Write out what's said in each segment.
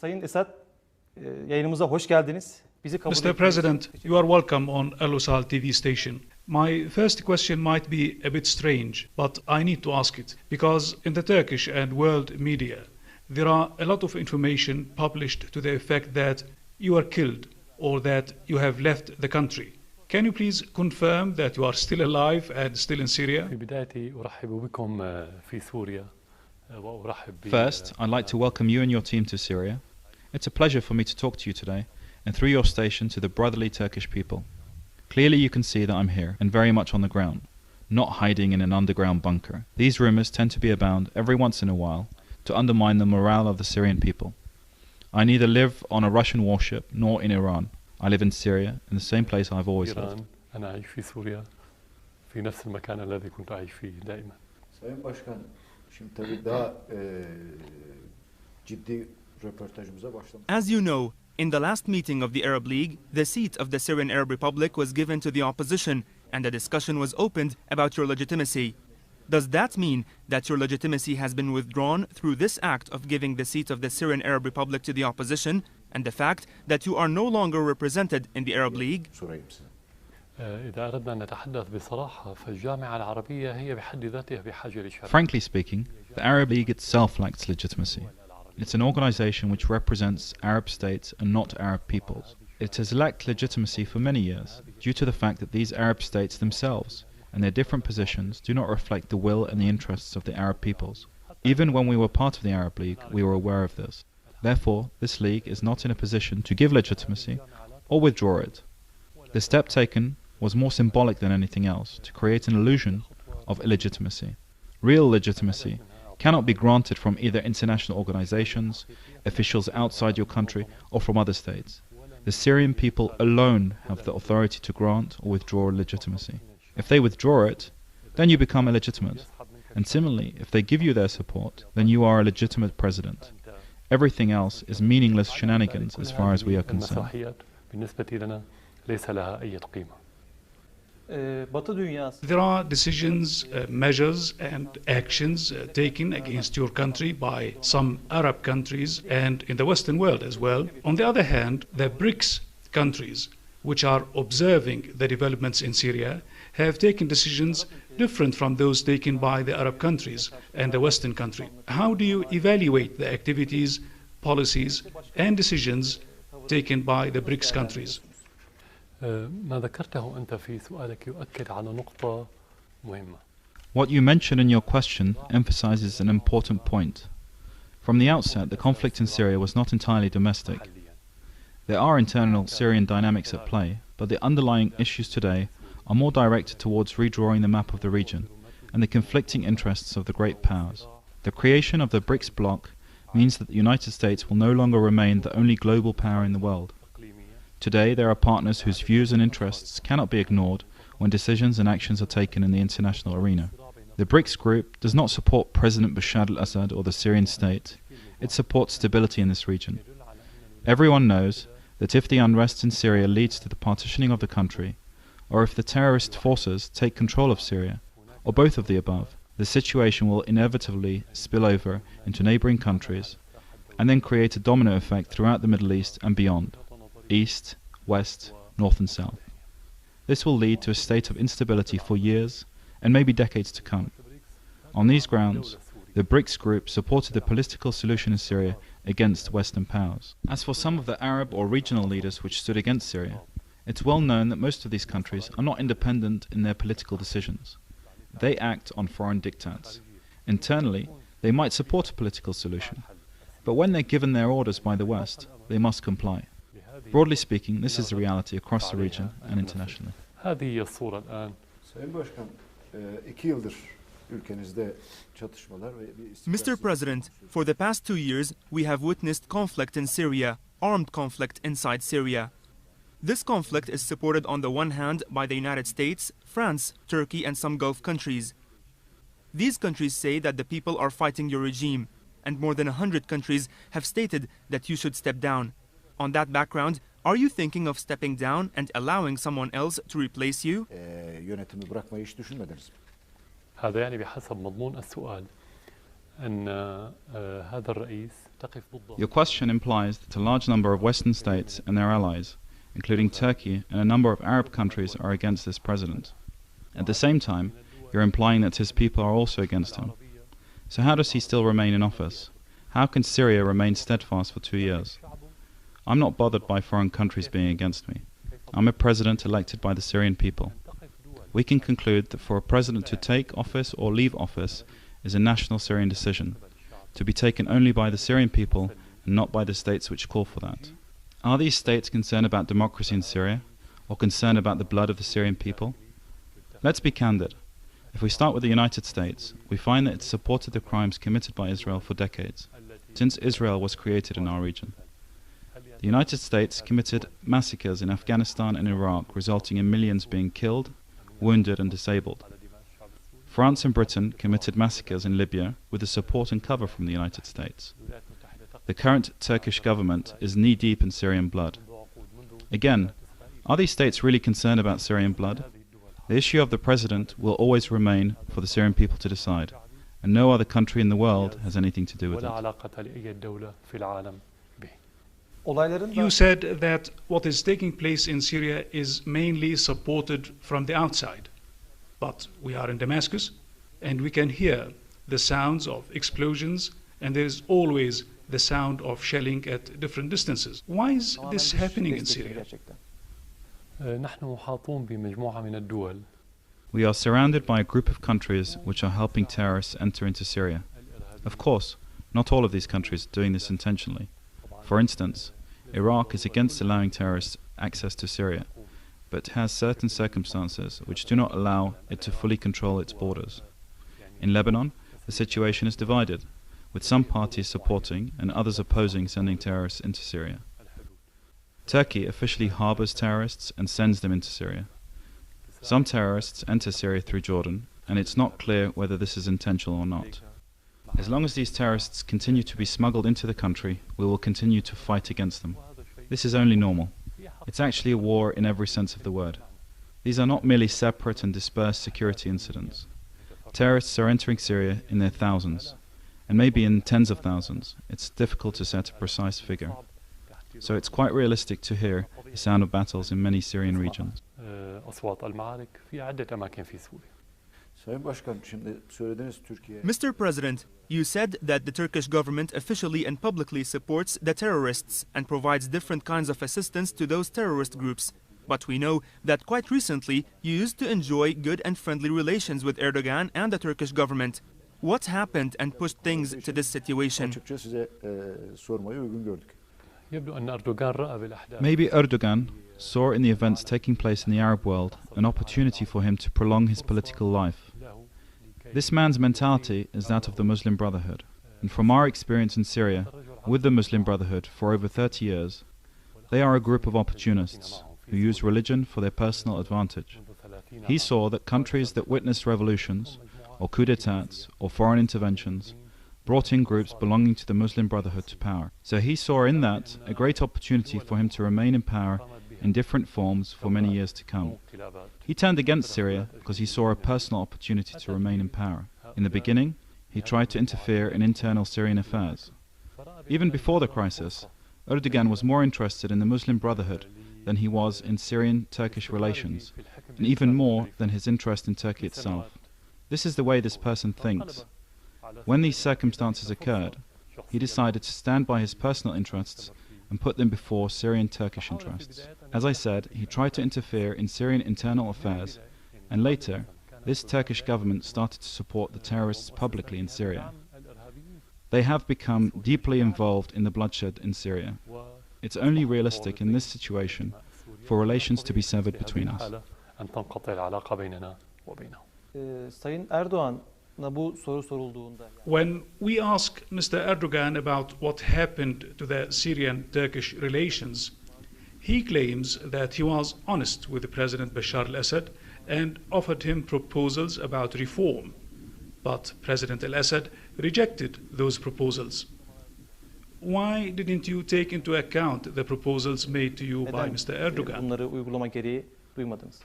Sayın Esad, yayınımıza hoş geldiniz. Mr. President, you are welcome on Ulusal TV station. My first question might be a bit strange, but I need to ask it, because in the Turkish and world media, there are a lot of information published to the effect that you are killed or that you have left the country. Can you please confirm that you are still alive and still in Syria? First, I'd like to welcome you and your team to Syria. It's a pleasure for me to talk to you today, and through your station to the brotherly Turkish people. Clearly you can see that I'm here, and very much on the ground, not hiding in an underground bunker. These rumors tend to be abound every once in a while to undermine the morale of the Syrian people. I neither live on a Russian warship nor in Iran. I live in Syria, in the same place I've always lived. Sayın Başkan, şimdi tabii daha ciddi röportajımıza başlamak. As you know, in the last meeting of the Arab League, the seat of the Syrian Arab Republic was given to the opposition, and a discussion was opened about your legitimacy. Does that mean that your legitimacy has been withdrawn through this act of giving the seat of the Syrian Arab Republic to the opposition, and the fact that you are no longer represented in the Arab League? Frankly speaking, the Arab League itself lacks legitimacy. It's an organization which represents Arab states and not Arab peoples. It has lacked legitimacy for many years, due to the fact that these Arab states themselves and their different positions do not reflect the will and the interests of the Arab peoples. Even when we were part of the Arab League, we were aware of this. Therefore, this league is not in a position to give legitimacy or withdraw it. The step taken was more symbolic than anything else, to create an illusion of illegitimacy. Real legitimacy cannot be granted from either international organizations, officials outside your country, or from other states. The Syrian people alone have the authority to grant or withdraw legitimacy. If they withdraw it, then you become illegitimate. And similarly, if they give you their support, then you are a legitimate president. Everything else is meaningless shenanigans as far as we are concerned. There are decisions, measures and actions taken against your country by some Arab countries and in the Western world as well. On the other hand, the BRICS countries, which are observing the developments in Syria, have taken decisions different from those taken by the Arab countries and the Western country. How do you evaluate the activities, policies and decisions taken by the BRICS countries? What you mentioned in your question emphasizes an important point. From the outset, the conflict in Syria was not entirely domestic. There are internal Syrian dynamics at play, but the underlying issues today are more directed towards redrawing the map of the region and the conflicting interests of the great powers. The creation of the BRICS bloc means that the United States will no longer remain the only global power in the world. Today, there are partners whose views and interests cannot be ignored when decisions and actions are taken in the international arena. The BRICS group does not support President Bashar al-Assad or the Syrian state. It supports stability in this region. Everyone knows that if the unrest in Syria leads to the partitioning of the country, or if the terrorist forces take control of Syria, or both of the above, the situation will inevitably spill over into neighboring countries and then create a domino effect throughout the Middle East and beyond. East, West, North and South. This will lead to a state of instability for years and maybe decades to come. On these grounds, the BRICS group supported the political solution in Syria against Western powers. As for some of the Arab or regional leaders which stood against Syria, it's well known that most of these countries are not independent in their political decisions. They act on foreign diktats. Internally, they might support a political solution, but when they're given their orders by the West, they must comply. Broadly speaking, this is the reality across the region and internationally. Mr. President, for the past 2 years, we have witnessed conflict in Syria, armed conflict inside Syria. This conflict is supported on the one hand by the United States, France, Turkey and some Gulf countries. These countries say that the people are fighting your regime, and more than 100 countries have stated that you should step down. On that background, are you thinking of stepping down and allowing someone else to replace you? Your question implies that a large number of Western states and their allies, including Turkey and a number of Arab countries, are against this president. At the same time, you're implying that his people are also against him. So how does he still remain in office? How can Syria remain steadfast for 2 years? I'm not bothered by foreign countries being against me. I'm a president elected by the Syrian people. We can conclude that for a president to take office or leave office is a national Syrian decision, to be taken only by the Syrian people and not by the states which call for that. Are these states concerned about democracy in Syria, or concerned about the blood of the Syrian people? Let's be candid. If we start with the United States, we find that it supported the crimes committed by Israel for decades, since Israel was created in our region. The United States committed massacres in Afghanistan and Iraq, resulting in millions being killed, wounded and disabled. France and Britain committed massacres in Libya with the support and cover from the United States. The current Turkish government is knee-deep in Syrian blood. Again, are these states really concerned about Syrian blood? The issue of the president will always remain for the Syrian people to decide, and no other country in the world has anything to do with it. You said that what is taking place in Syria is mainly supported from the outside. But we are in Damascus, and we can hear the sounds of explosions, and there is always the sound of shelling at different distances. Why is this happening in Syria? We are surrounded by a group of countries which are helping terrorists enter into Syria. Of course, not all of these countries are doing this intentionally. For instance, Iraq is against allowing terrorists access to Syria, but has certain circumstances which do not allow it to fully control its borders. In Lebanon, the situation is divided, with some parties supporting and others opposing sending terrorists into Syria. Turkey officially harbors terrorists and sends them into Syria. Some terrorists enter Syria through Jordan, and it's not clear whether this is intentional or not. As long as these terrorists continue to be smuggled into the country, we will continue to fight against them. This is only normal. It's actually a war in every sense of the word. These are not merely separate and dispersed security incidents. Terrorists are entering Syria in their thousands, and maybe in tens of thousands. It's difficult to set a precise figure. So it's quite realistic to hear the sound of battles in many Syrian regions. Mr. President, you said that the Turkish government officially and publicly supports the terrorists and provides different kinds of assistance to those terrorist groups. But we know that quite recently you used to enjoy good and friendly relations with Erdogan and the Turkish government. What happened and pushed things to this situation? Maybe Erdogan saw in the events taking place in the Arab world an opportunity for him to prolong his political life. This man's mentality is that of the Muslim Brotherhood, and from our experience in Syria with the Muslim Brotherhood for over 30 years, they are a group of opportunists who use religion for their personal advantage. He saw that countries that witnessed revolutions, or coups d'etats, or foreign interventions, brought in groups belonging to the Muslim Brotherhood to power. So he saw in that a great opportunity for him to remain in power in different forms for many years to come. He turned against Syria because he saw a personal opportunity to remain in power. In the beginning, he tried to interfere in internal Syrian affairs. Even before the crisis, Erdogan was more interested in the Muslim Brotherhood than he was in Syrian-Turkish relations, and even more than his interest in Turkey itself. This is the way this person thinks. When these circumstances occurred, he decided to stand by his personal interests and put them before Syrian-Turkish interests. As I said, he tried to interfere in Syrian internal affairs, and later, this Turkish government started to support the terrorists publicly in Syria. They have become deeply involved in the bloodshed in Syria. It's only realistic in this situation for relations to be severed between us. Sayın Erdoğan'a bu soru sorulduğunda When we ask Mr. Erdogan about what happened to the Syrian-Turkish relations, he claims that he was honest with the President Bashar al-Assad and offered him proposals about reform. But President al-Assad rejected those proposals. Why didn't you take into account the proposals made to you by Mr. Erdogan? bunları uygulama gereği duymadınız?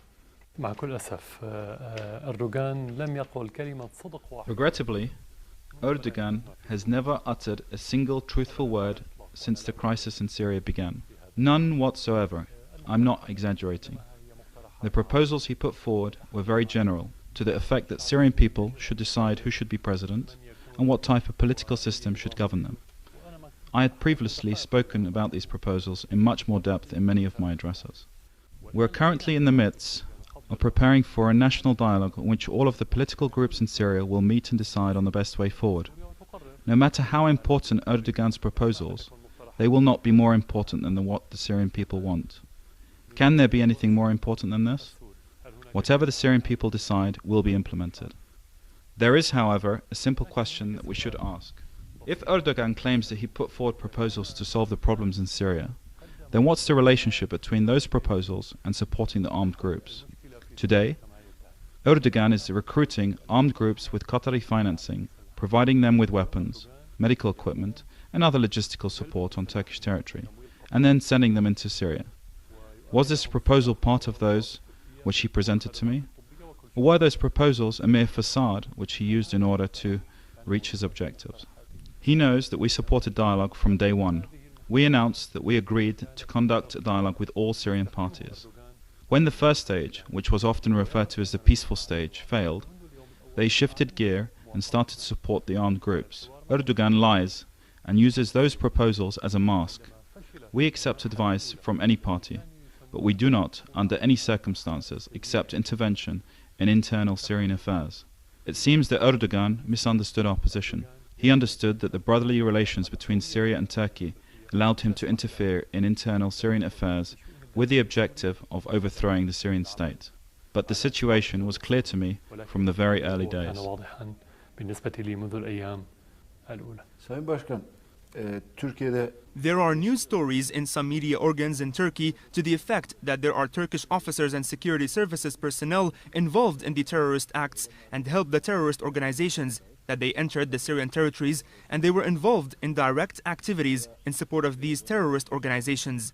Regrettably, Erdogan has never uttered a single truthful word since the crisis in Syria began. None whatsoever. I'm not exaggerating. The proposals he put forward were very general, to the effect that Syrian people should decide who should be president and what type of political system should govern them. I had previously spoken about these proposals in much more depth in many of my addresses. We're currently in the midst of preparing for a national dialogue in which all of the political groups in Syria will meet and decide on the best way forward. No matter how important Erdogan's proposals, they will not be more important than what the Syrian people want. Can there be anything more important than this? Whatever the Syrian people decide will be implemented. There is, however, a simple question that we should ask. If Erdogan claims that he put forward proposals to solve the problems in Syria, then what's the relationship between those proposals and supporting the armed groups? Today, Erdogan is recruiting armed groups with Qatari financing, providing them with weapons, medical equipment, and other logistical support on Turkish territory, and then sending them into Syria. Was this proposal part of those which he presented to me? Or were those proposals a mere facade which he used in order to reach his objectives? He knows that we supported dialogue from day one. We announced that we agreed to conduct a dialogue with all Syrian parties. When the first stage, which was often referred to as the peaceful stage, failed, they shifted gear and started to support the armed groups. Erdogan lies and uses those proposals as a mask. We accept advice from any party, but we do not, under any circumstances, accept intervention in internal Syrian affairs. It seems that Erdogan misunderstood our position. He understood that the brotherly relations between Syria and Turkey allowed him to interfere in internal Syrian affairs with the objective of overthrowing the Syrian state. But the situation was clear to me from the very early days. Sayın Başkan, Türkiye'de There are news stories in some media organs in Turkey to the effect that there are Turkish officers and security services personnel involved in the terrorist acts and helped the terrorist organizations, that they entered the Syrian territories and they were involved in direct activities in support of these terrorist organizations.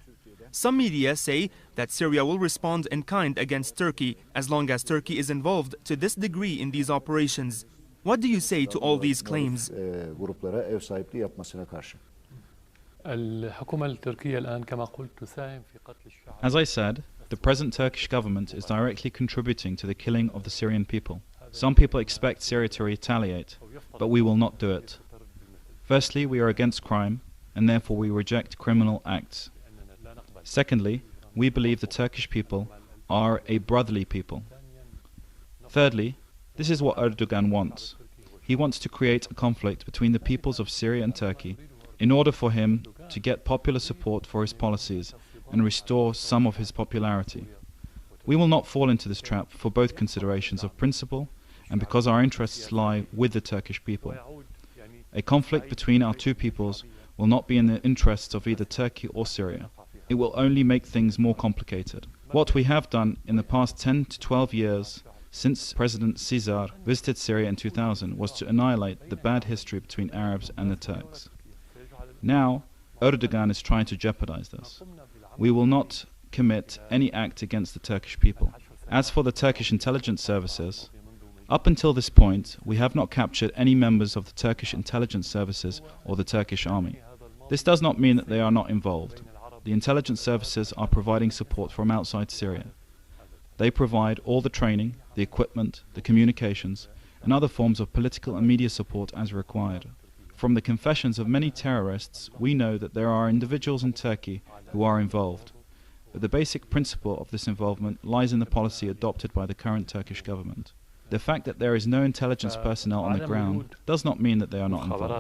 Some media say that Syria will respond in kind against Turkey as long as Turkey is involved to this degree in these operations. What do you say to all these claims? gruplara ev sahipliği yapmasına karşı. As I said, the present Turkish government is directly contributing to the killing of the Syrian people. Some people expect Syria to retaliate, but we will not do it. Firstly, we are against crime, and therefore we reject criminal acts. Secondly, we believe the Turkish people are a brotherly people. Thirdly, this is what Erdogan wants. He wants to create a conflict between the peoples of Syria and Turkey in order for him to get popular support for his policies and restore some of his popularity. We will not fall into this trap for both considerations of principle and because our interests lie with the Turkish people. A conflict between our two peoples will not be in the interests of either Turkey or Syria. It will only make things more complicated. What we have done in the past 10 to 12 years since President Caesar visited Syria in 2000 was to annihilate the bad history between Arabs and the Turks. Now, Erdogan is trying to jeopardize this. We will not commit any act against the Turkish people. As for the Turkish intelligence services, up until this point, we have not captured any members of the Turkish intelligence services or the Turkish army. This does not mean that they are not involved. The intelligence services are providing support from outside Syria. They provide all the training, the equipment, the communications, and other forms of political and media support as required. From the confessions of many terrorists, we know that there are individuals in Turkey who are involved. But the basic principle of this involvement lies in the policy adopted by the current Turkish government. The fact that there is no intelligence personnel on the ground does not mean that they are not involved.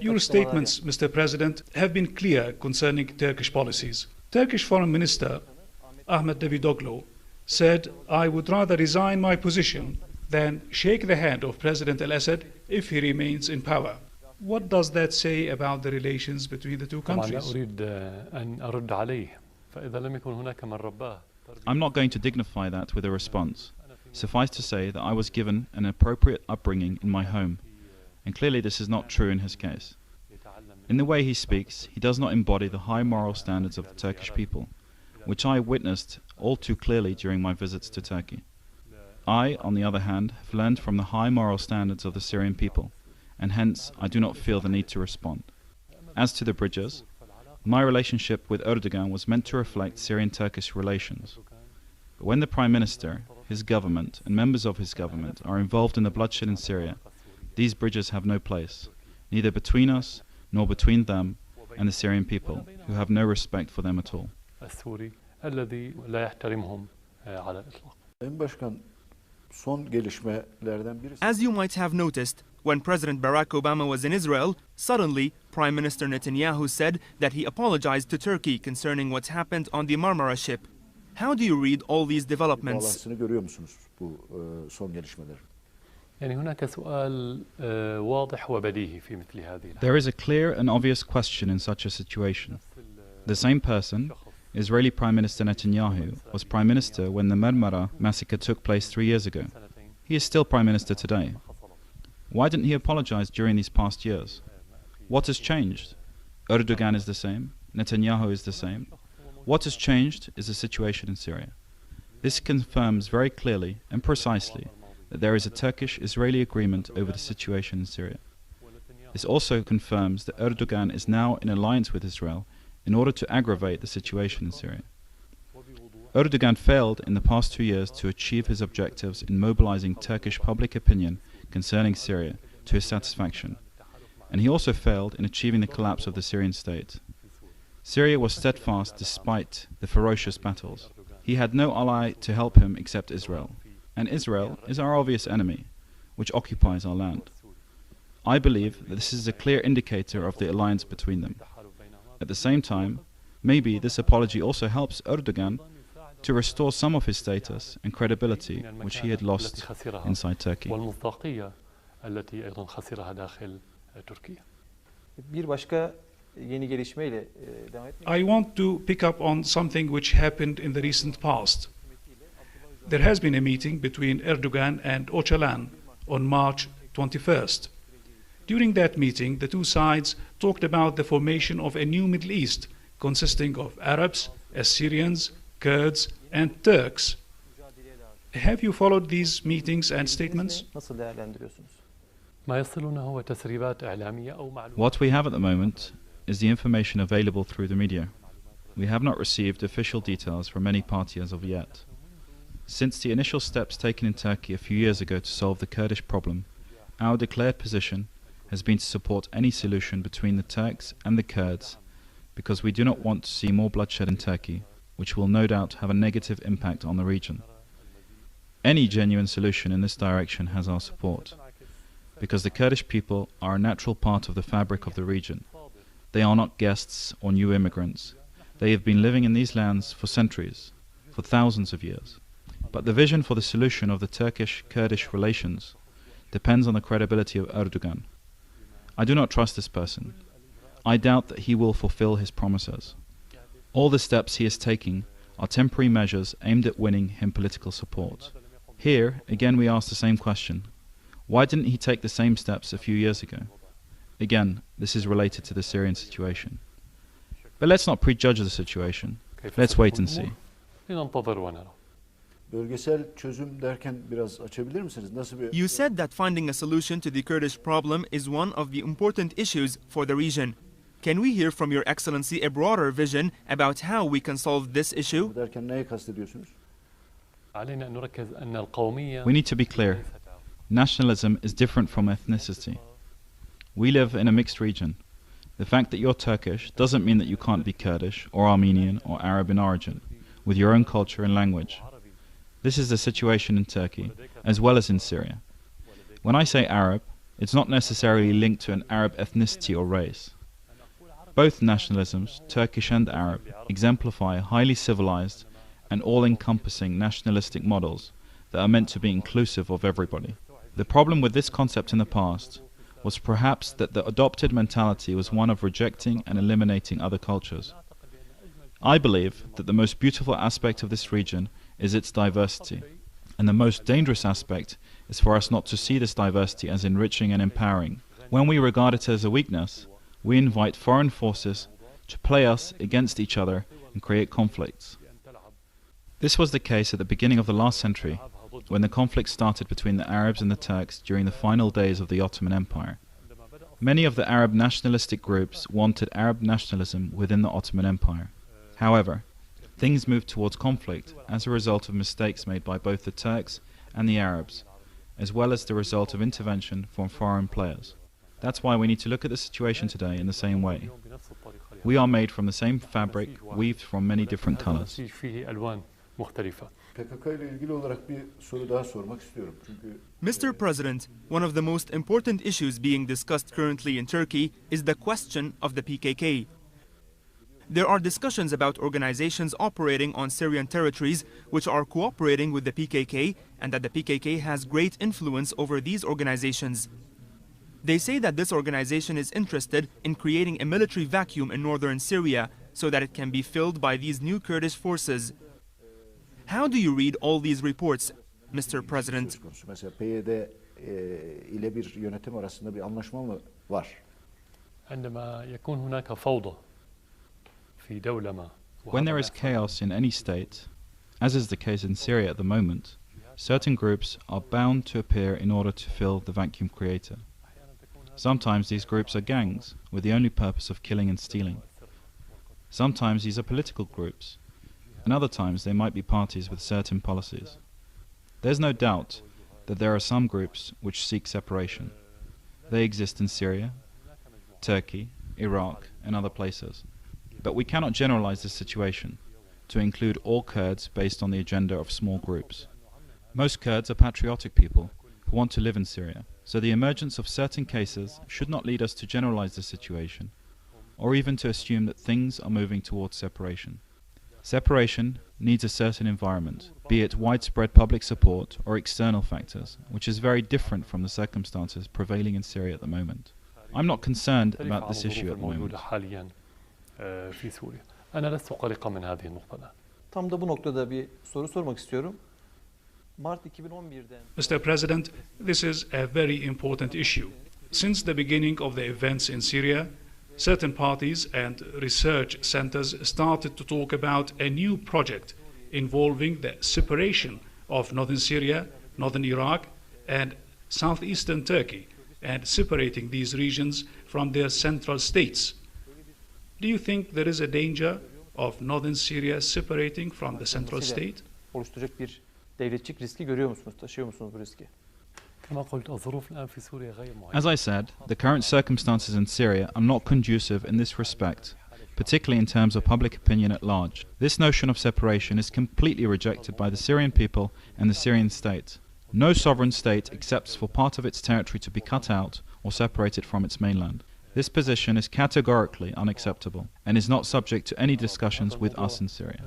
Your statements, Mr. President, have been clear concerning Turkish policies. Turkish Foreign Minister Ahmet Davutoglu said, "I would rather resign my position than shake the hand of President al-Assad if he remains in power." What does that say about the relations between the two countries? I'm not going to dignify that with a response. Suffice to say that I was given an appropriate upbringing in my home, and clearly this is not true in his case. In the way he speaks, he does not embody the high moral standards of the Turkish people, which I witnessed all too clearly during my visits to Turkey. I, on the other hand, have learned from the high moral standards of the Syrian people, and hence I do not feel the need to respond. As to the bridges, my relationship with Erdogan was meant to reflect Syrian-Turkish relations. But when the Prime Minister, his government, and members of his government are involved in the bloodshed in Syria, these bridges have no place, neither between us nor between them and the Syrian people, who have no respect for them at all. السوري الذي لا يحترمهم على الإطلاق. Sayın Başkan, son gelişmelerden birisi. As you might have noticed, when President Barack Obama was in Israel, suddenly Prime Minister Netanyahu said that he apologized to Turkey concerning what happened on the Marmara ship. How do you read all these developments? Bağlantısını görüyor musunuz bu son gelişmeler? يعني هناك سؤال واضح وبديهي في مثل هذه There is a clear and obvious question in such a situation. The same person, Israeli Prime Minister Netanyahu, was Prime Minister when the Marmara massacre took place 3 years ago. He is still Prime Minister today. Why didn't he apologize during these past years? What has changed? Erdogan is the same, Netanyahu is the same. What has changed is the situation in Syria. This confirms very clearly and precisely that there is a Turkish-Israeli agreement over the situation in Syria. This also confirms that Erdogan is now in alliance with Israel in order to aggravate the situation in Syria. Erdogan failed in the past 2 years to achieve his objectives in mobilizing Turkish public opinion concerning Syria to his satisfaction, and he also failed in achieving the collapse of the Syrian state. Syria was steadfast despite the ferocious battles. He had no ally to help him except Israel, and Israel is our obvious enemy, which occupies our land. I believe that this is a clear indicator of the alliance between them. At the same time, maybe this apology also helps Erdogan to restore some of his status and credibility which he had lost inside Turkey. والمصداقية التي أيضا خسرها داخل تركيا. Bir başka yeni gelişmeyle devam etmek. I want to pick up on something which happened in the recent past. There has been a meeting between Erdogan and Öcalan on March 21st. During that meeting, the two sides talked about the formation of a new Middle East consisting of Arabs, Assyrians, Kurds, and Turks. Have you followed these meetings and statements? Nasıl değerlendiriyorsunuz? ما يصلنا هو تسريبات إعلامية أو معلومات. What we have at the moment is the information available through the media. We have not received official details from any party as of yet. Since the initial steps taken in Turkey a few years ago to solve the Kurdish problem, our declared position has been to support any solution between the Turks and the Kurds, because we do not want to see more bloodshed in Turkey, which will no doubt have a negative impact on the region. Any genuine solution in this direction has our support, because the Kurdish people are a natural part of the fabric of the region. They are not guests or new immigrants. They have been living in these lands for centuries, for thousands of years. But the vision for the solution of the Turkish-Kurdish relations depends on the credibility of Erdogan. I do not trust this person. I doubt that he will fulfill his promises. All the steps he is taking are temporary measures aimed at winning him political support. Here, again, we ask the same question. Why didn't he take the same steps a few years ago? Again, this is related to the Syrian situation. But let's not prejudge the situation. Let's wait and see. لننتظر ونرى. Bölgesel çözüm derken biraz açabilir misiniz? Nasıl bir... You said that finding a solution to the Kurdish problem is one of the important issues for the region. Can we hear from Your Excellency a broader vision about how we can solve this issue? derken neye kastediyorsunuz? علينا أن نركز أن القومية. We need to be clear. Nationalism is different from ethnicity. We live in a mixed region. The fact that you're Turkish doesn't mean that you can't be Kurdish or Armenian or Arab in origin, with your own culture and language. This is the situation in Turkey, as well as in Syria. When I say Arab, it's not necessarily linked to an Arab ethnicity or race. Both nationalisms, Turkish and Arab, exemplify highly civilized and all-encompassing nationalistic models that are meant to be inclusive of everybody. The problem with this concept in the past was perhaps that the adopted mentality was one of rejecting and eliminating other cultures. I believe that the most beautiful aspect of this region is its diversity, and the most dangerous aspect is for us not to see this diversity as enriching and empowering. When we regard it as a weakness, we invite foreign forces to play us against each other and create conflicts. This was the case at the beginning of the last century, when the conflict started between the Arabs and the Turks during the final days of the Ottoman Empire. Many of the Arab nationalistic groups wanted Arab nationalism within the Ottoman Empire. However, things moved towards conflict as a result of mistakes made by both the Turks and the Arabs, as well as the result of intervention from foreign players. That's why we need to look at the situation today in the same way. We are made from the same fabric, weaved from many different colors. Mr. President, one of the most important issues being discussed currently in Turkey is the question of the PKK. There are discussions about organizations operating on Syrian territories which are cooperating with the PKK, and that the PKK has great influence over these organizations. They say that this organization is interested in creating a military vacuum in northern Syria so that it can be filled by these new Kurdish forces. How do you read all these reports, Mr. President? Mesela PYD ile bir yönetim arasında bir anlaşma mı var? عندما يكون هناك فوضى في دولة ما. When there is chaos in any state, as is the case in Syria at the moment, certain groups are bound to appear in order to fill the vacuum created. Sometimes these groups are gangs, with the only purpose of killing and stealing. Sometimes these are political groups, and other times they might be parties with certain policies. There's no doubt that there are some groups which seek separation. They exist in Syria, Turkey, Iraq, and other places. But we cannot generalize this situation to include all Kurds based on the agenda of small groups. Most Kurds are patriotic people who want to live in Syria, so the emergence of certain cases should not lead us to generalize the situation, or even to assume that things are moving towards separation. Separation needs a certain environment, be it widespread public support or external factors, which is very different from the circumstances prevailing in Syria at the moment. I'm not concerned about this issue at the moment. Tam da bu noktada bir soru sormak istiyorum. Mart 2011'den Mr. President, this is a very important issue. Since the beginning of the events in Syria, certain parties and research centers started to talk about a new project involving the separation of northern Syria, northern Iraq, and southeastern Turkey, and separating these regions from their central states. Do you think there is a danger of northern Syria separating from the central state? oluşturacak bir devletçik riski görüyor musunuz? Taşıyor musunuz bu riski? As I said, the current circumstances in Syria are not conducive in this respect, particularly in terms of public opinion at large. This notion of separation is completely rejected by the Syrian people and the Syrian state. No sovereign state accepts for part of its territory to be cut out or separated from its mainland. This position is categorically unacceptable and is not subject to any discussions with us in Syria.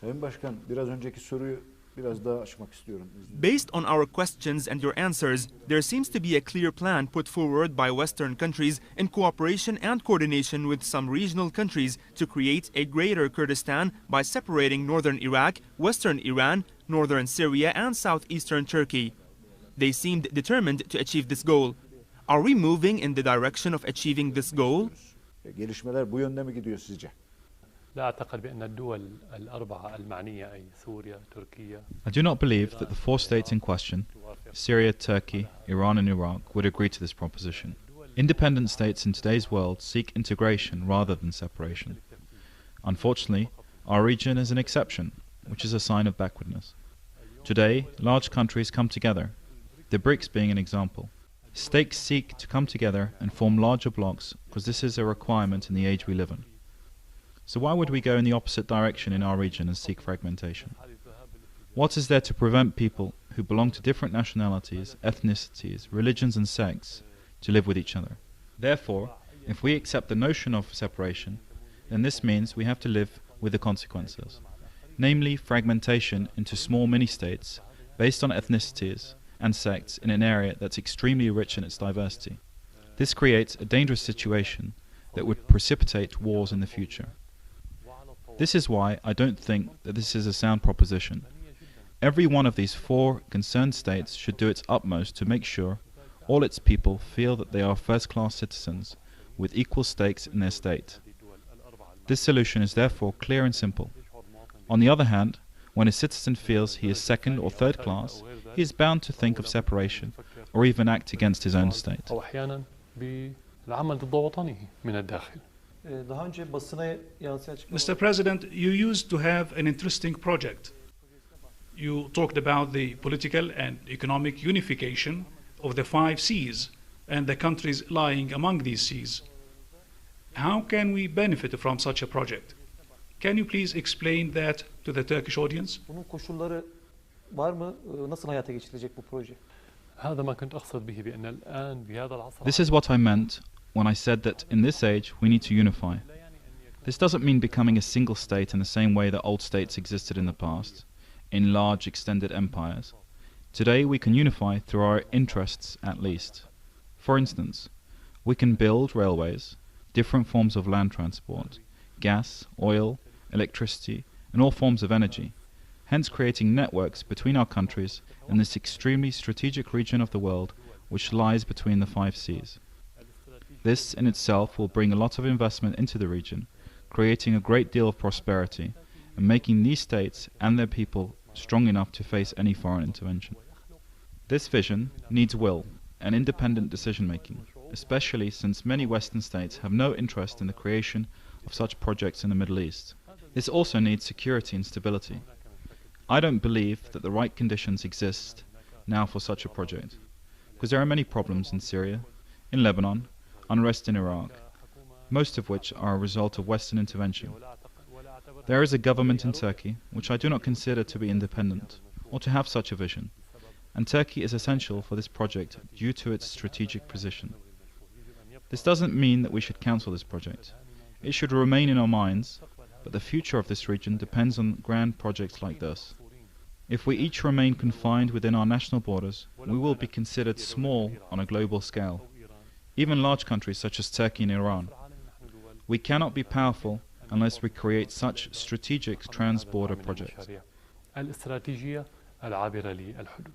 Sayın Başkan, biraz önceki soruyu biraz daha açmak istiyorum. Based on our questions and your answers, there seems to be a clear plan put forward by Western countries in cooperation and coordination with some regional countries to create a greater Kurdistan by separating northern Iraq, western Iran, northern Syria, and southeastern Turkey. They seemed determined to achieve this goal. Are we moving in the direction of achieving this goal? Gelişmeler bu yönde mi gidiyor sizce? لا أعتقد بأن الدول الأربعة المعنية أي سوريا، تركيا. I do not believe that the four states in question, Syria, Turkey, Iran and Iraq, would agree to this proposition. Independent states in today's world seek integration rather than separation. Unfortunately, our region is an exception, which is a sign of backwardness. Today, large countries come together, the BRICS being an example. States seek to come together and form larger blocs because this is a requirement in the age we live in. So why would we go in the opposite direction in our region and seek fragmentation? What is there to prevent people who belong to different nationalities, ethnicities, religions and sects to live with each other? Therefore, if we accept the notion of separation, then this means we have to live with the consequences, namely fragmentation into small mini-states based on ethnicities and sects in an area that's extremely rich in its diversity. This creates a dangerous situation that would precipitate wars in the future. This is why I don't think that this is a sound proposition. Every one of these four concerned states should do its utmost to make sure all its people feel that they are first-class citizens with equal stakes in their state. This solution is therefore clear and simple. On the other hand, When a citizen feels he is second or third class, he is bound to think of separation or even act against his own state. أو أحيانا بالعمل ضد وطنه من الداخل. Daha önce basına yansıyan açıklamalar... Mr. President, you used to have an interesting project. You talked about the political and economic unification of the 5 seas and the countries lying among these seas. How can we benefit from such a project? Can you please explain that to the Turkish audience? Bunun koşulları var mı? Nasıl hayata geçirilecek bu proje? هذا ما كنت أقصد به بأن الآن بهذا العصر. This is what I meant when I said that in this age we need to unify. This doesn't mean becoming a single state in the same way that old states existed in the past, in large extended empires. Today we can unify through our interests at least. For instance, we can build railways, different forms of land transport, gas, oil, electricity, and all forms of energy, hence creating networks between our countries in this extremely strategic region of the world which lies between the 5 seas. This in itself will bring a lot of investment into the region, creating a great deal of prosperity and making these states and their people strong enough to face any foreign intervention. This vision needs will and independent decision-making, especially since many Western states have no interest in the creation of such projects in the Middle East. This also needs security and stability. I don't believe that the right conditions exist now for such a project, because there are many problems in Syria, in Lebanon, unrest in Iraq, most of which are a result of Western intervention. There is a government in Turkey which I do not consider to be independent or to have such a vision, and Turkey is essential for this project due to its strategic position. This doesn't mean that we should cancel this project. It should remain in our minds, but the future of this region depends on grand projects like this. If we each remain confined within our national borders, we will be considered small on a global scale, even large countries such as Turkey and Iran. We cannot be powerful unless we create such strategic trans-border projects. الاستراتيجية العابرة للحدود.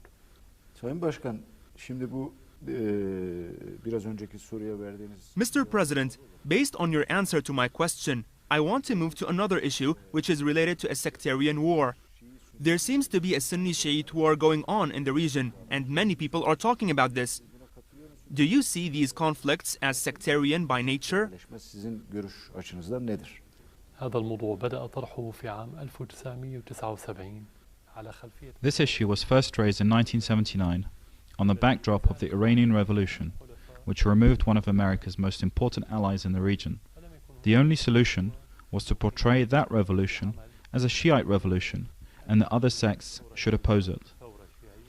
Sayın Başkan, şimdi bu biraz önceki soruya verdiğiniz... Mr. President, based on your answer to my question, I want to move to another issue which is related to a sectarian war. There seems to be a Sunni-Shiite war going on in the region, and many people are talking about this. Do you see these conflicts as sectarian by nature? Sizin görüş açınızdan nedir? هذا الموضوع بدأ طرحه في عام 1979 على خلفية. This issue was first raised in 1979 on the backdrop of the Iranian Revolution, which removed one of America's most important allies in the region. The only solution was to portray that revolution as a Shiite revolution, and the other sects should oppose it.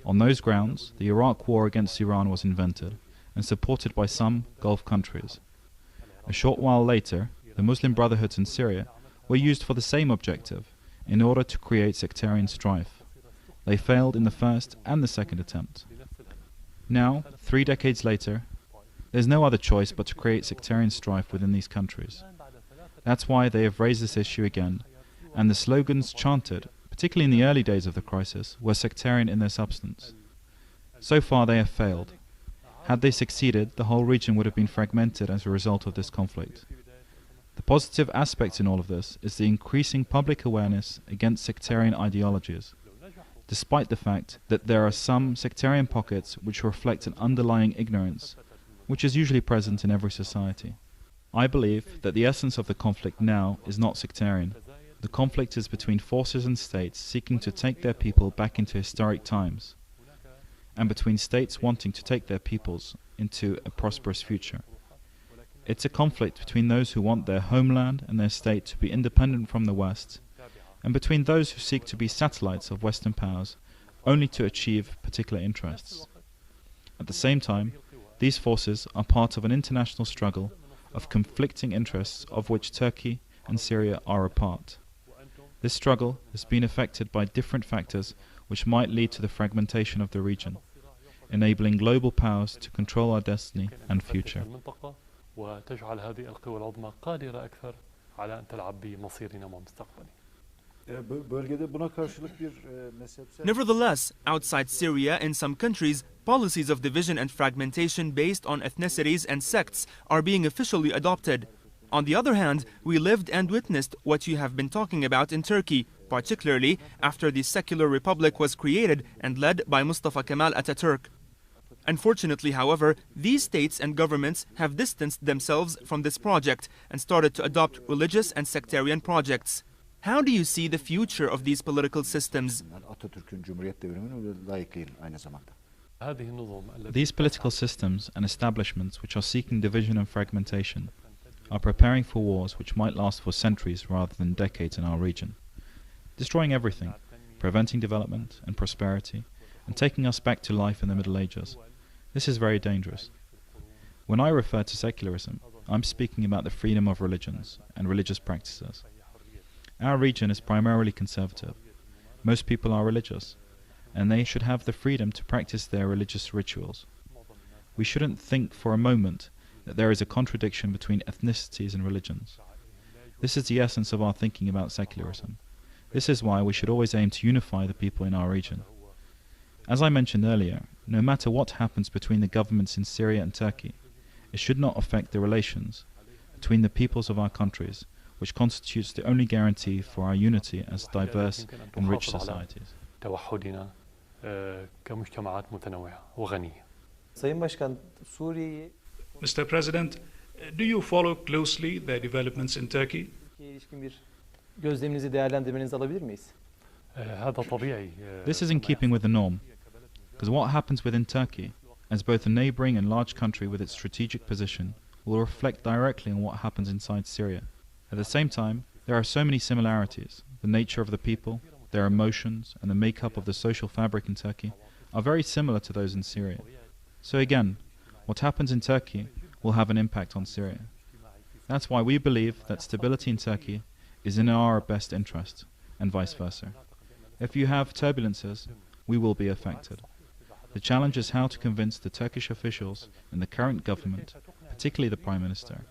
On those grounds, the Iraq War against Iran was invented and supported by some Gulf countries. A short while later, the Muslim Brotherhoods in Syria were used for the same objective, in order to create sectarian strife. They failed in the first and the second attempt. Now, 3 decades later, there's no other choice but to create sectarian strife within these countries. That's why they have raised this issue again, and the slogans chanted, particularly in the early days of the crisis, were sectarian in their substance. So far they have failed. Had they succeeded, the whole region would have been fragmented as a result of this conflict. The positive aspect in all of this is the increasing public awareness against sectarian ideologies, despite the fact that there are some sectarian pockets which reflect an underlying ignorance, which is usually present in every society. I believe that the essence of the conflict now is not sectarian. The conflict is between forces and states seeking to take their people back into historic times, and between states wanting to take their peoples into a prosperous future. It's a conflict between those who want their homeland and their state to be independent from the West, and between those who seek to be satellites of Western powers only to achieve particular interests. At the same time, these forces are part of an international struggle of conflicting interests of which Turkey and Syria are a part. This struggle has been affected by different factors which might lead to the fragmentation of the region, enabling global powers to control our destiny and future. وتجعل هذه القوى العظمى قادرة أكثر على أن تلعب بمصيرنا ومستقبلنا. Bölgede buna karşılık bir mezhepsel... Nevertheless, outside Syria, in some countries, policies of division and fragmentation based on ethnicities and sects are being officially adopted. On the other hand, we lived and witnessed what you have been talking about in Turkey, particularly after the secular republic was created and led by Mustafa Kemal Ataturk. Unfortunately, however, these states and governments have distanced themselves from this project and started to adopt religious and sectarian projects. How do you see the future of these political systems? These political systems and establishments which are seeking division and fragmentation are preparing for wars which might last for centuries rather than decades in our region, destroying everything, preventing development and prosperity, and taking us back to life in the Middle Ages. This is very dangerous. When I refer to secularism, I'm speaking about the freedom of religions and religious practices. Our region is primarily conservative. Most people are religious, and they should have the freedom to practice their religious rituals. We shouldn't think for a moment that there is a contradiction between ethnicities and religions. This is the essence of our thinking about secularism. This is why we should always aim to unify the people in our region. As I mentioned earlier, no matter what happens between the governments in Syria and Turkey, it should not affect the relations between the peoples of our countries, which constitutes the only guarantee for our unity as diverse and rich societies. Mr. President, do you follow closely the developments in Turkey? Gözleminizi, değerlendirmenizi alabilir miyiz? This is in keeping with the norm, because what happens within Turkey, as both a neighboring and large country with its strategic position, will reflect directly on what happens inside Syria. At the same time, there are so many similarities. The nature of the people, their emotions, and the makeup of the social fabric in Turkey are very similar to those in Syria. So again, what happens in Turkey will have an impact on Syria. That's why we believe that stability in Turkey is in our best interest, and vice versa. If you have turbulences, we will be affected. The challenge is how to convince the Turkish officials and the current government, particularly the Prime Minister,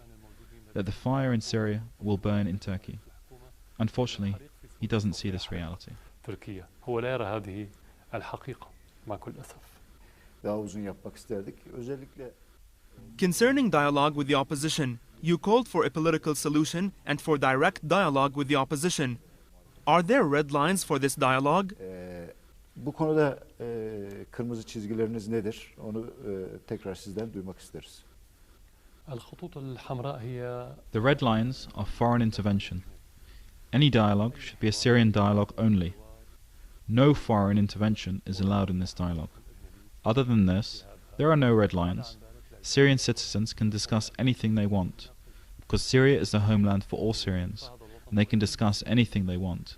that the fire in Syria will burn in Turkey. Unfortunately, he doesn't see this reality. Concerning dialogue with the opposition, you called for a political solution and for direct dialogue with the opposition. Are there red lines for this dialogue? Bu konuda kırmızı çizgileriniz nedir? Onu tekrar sizden duymak isteriz. The red lines are foreign intervention. Any dialogue should be a Syrian dialogue only. No foreign intervention is allowed in this dialogue. Other than this, there are no red lines. Syrian citizens can discuss anything they want, because Syria is the homeland for all Syrians, and they can discuss anything they want.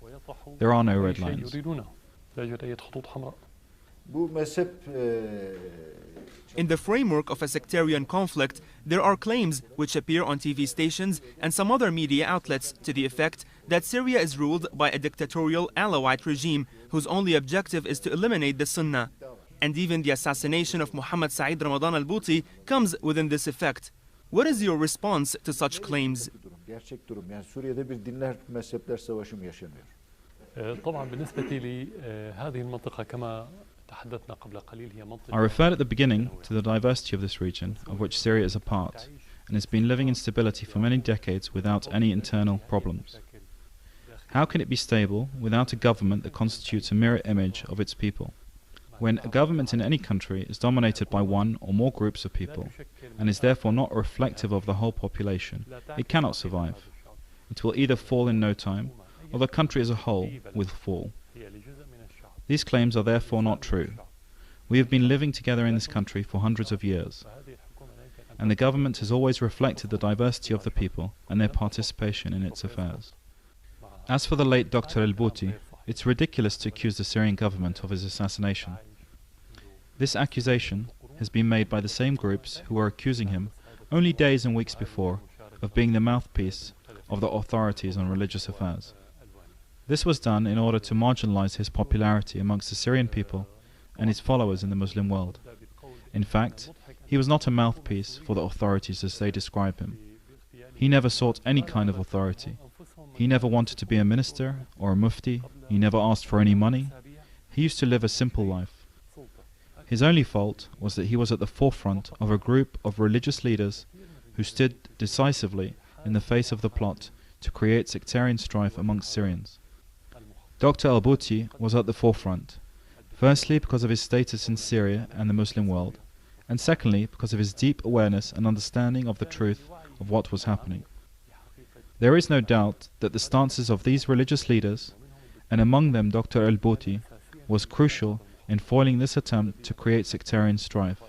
There are no red lines. In the framework of a sectarian conflict, there are claims which appear on TV stations and some other media outlets to the effect that Syria is ruled by a dictatorial Alawite regime whose only objective is to eliminate the Sunnah. And even the assassination of Muhammad Said Ramadan al-Bouti comes within this effect. What is your response to such claims? Gerçek durum, yani Suriye'de bir dinler mezhepler savaşı mı yaşanıyor? I referred at the beginning to the diversity of this region, of which Syria is a part, and has been living in stability for many decades without any internal problems. How can it be stable without a government that constitutes a mirror image of its people? When a government in any country is dominated by one or more groups of people, and is therefore not reflective of the whole population, it cannot survive. It will either fall in no time, or the country as a whole will fall. These claims are therefore not true. We have been living together in this country for hundreds of years, and the government has always reflected the diversity of the people and their participation in its affairs. As for the late Dr. al-Bouti, it's ridiculous to accuse the Syrian government of his assassination. This accusation has been made by the same groups who were accusing him only days and weeks before of being the mouthpiece of the authorities on religious affairs. This was done in order to marginalize his popularity amongst the Syrian people and his followers in the Muslim world. In fact, he was not a mouthpiece for the authorities as they describe him. He never sought any kind of authority. He never wanted to be a minister or a mufti. He never asked for any money. He used to live a simple life. His only fault was that he was at the forefront of a group of religious leaders who stood decisively in the face of the plot to create sectarian strife amongst Syrians. Dr. al-Bouti was at the forefront, firstly because of his status in Syria and the Muslim world, and secondly because of his deep awareness and understanding of the truth of what was happening. There is no doubt that the stances of these religious leaders, and among them Dr. al-Bouti, was crucial in foiling this attempt to create sectarian strife.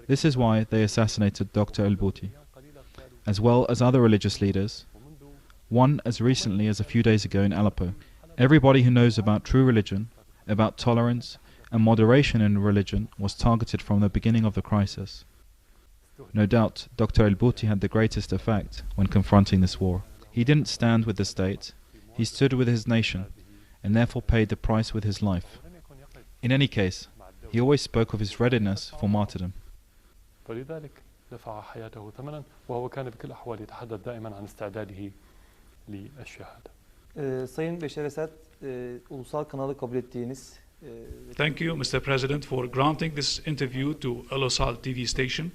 This is why they assassinated Dr. al-Bouti, as well as other religious leaders, one as recently as a few days ago in Aleppo. Everybody who knows about true religion, about tolerance and moderation in religion was targeted from the beginning of the crisis. No doubt, Dr. al-Bouti had the greatest effect when confronting this war. He didn't stand with the state, he stood with his nation, and therefore paid the price with his life. In any case, he always spoke of his readiness for martyrdom. فلذلك دفع حياته ثمنا وهو كان بكل الأحوال يتحدث دائما عن استعداده للشهادة. Sayın Beşar Esad, Ulusal Kanal'ı kabul ettiğiniz. Thank you, Mr. President, for granting this interview to Ulusal TV station.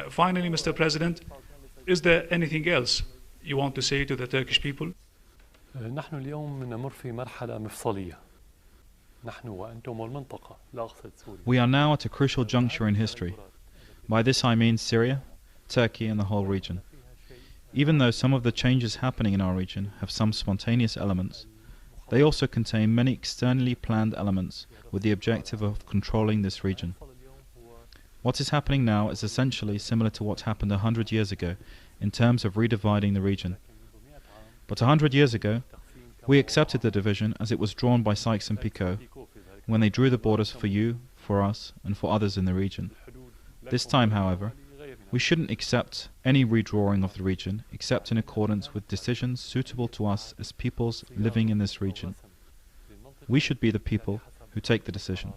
Finally, Mr. President, is there anything else you want to say to the Turkish people? نحن اليوم نمر في مرحلة مفصلية. نحن وأنتم والمنطقة لا أقصد سوريا. We are now at a crucial juncture in history. By this I mean Syria, Turkey and the whole region. Even though some of the changes happening in our region have some spontaneous elements, they also contain many externally planned elements with the objective of controlling this region. What is happening now is essentially similar to what happened 100 years ago in terms of redividing the region. But 100 years ago, we accepted the division as it was drawn by Sykes and Picot when they drew the borders for you, for us, and for others in the region. This time, however, we shouldn't accept any redrawing of the region except in accordance with decisions suitable to us as peoples living in this region. We should be the people who take the decision.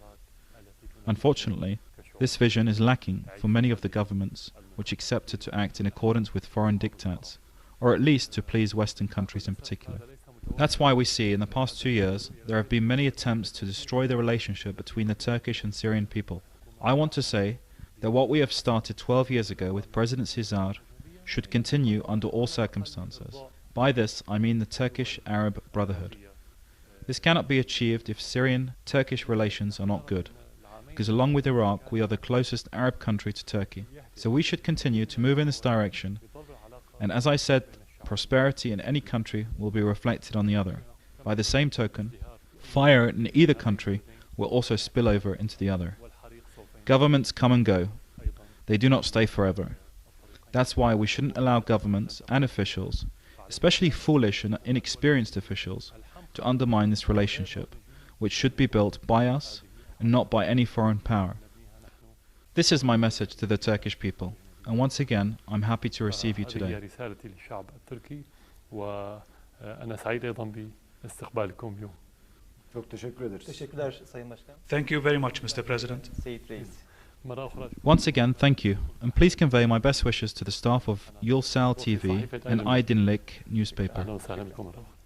Unfortunately, this vision is lacking for many of the governments which accepted to act in accordance with foreign diktats, or at least to please Western countries in particular. That's why we see in the past 2 years there have been many attempts to destroy the relationship between the Turkish and Syrian people. I want to say that what we have started 12 years ago with President Cesar should continue under all circumstances. By this I mean the Turkish-Arab Brotherhood. This cannot be achieved if Syrian-Turkish relations are not good, because along with Iraq we are the closest Arab country to Turkey. So we should continue to move in this direction, and as I said, prosperity in any country will be reflected on the other. By the same token, fire in either country will also spill over into the other. Governments come and go. They do not stay forever. That's why we shouldn't allow governments and officials, especially foolish and inexperienced officials, to undermine this relationship, which should be built by us and not by any foreign power. This is my message to the Turkish people, and once again, I'm happy to receive you today. هذه رسالتي للشعب التركي وأنا سعيد أيضا باستقبالكم اليوم. Çok teşekkür ederiz. Teşekkürler Sayın Başkan. Thank you very much, Mr. President. Seyit Reis. مرة أخرى. Once again, thank you, and please convey my best wishes to the staff of Ulusal TV and Aydınlık newspaper. أهلا وسهلا بكم مرة أخرى.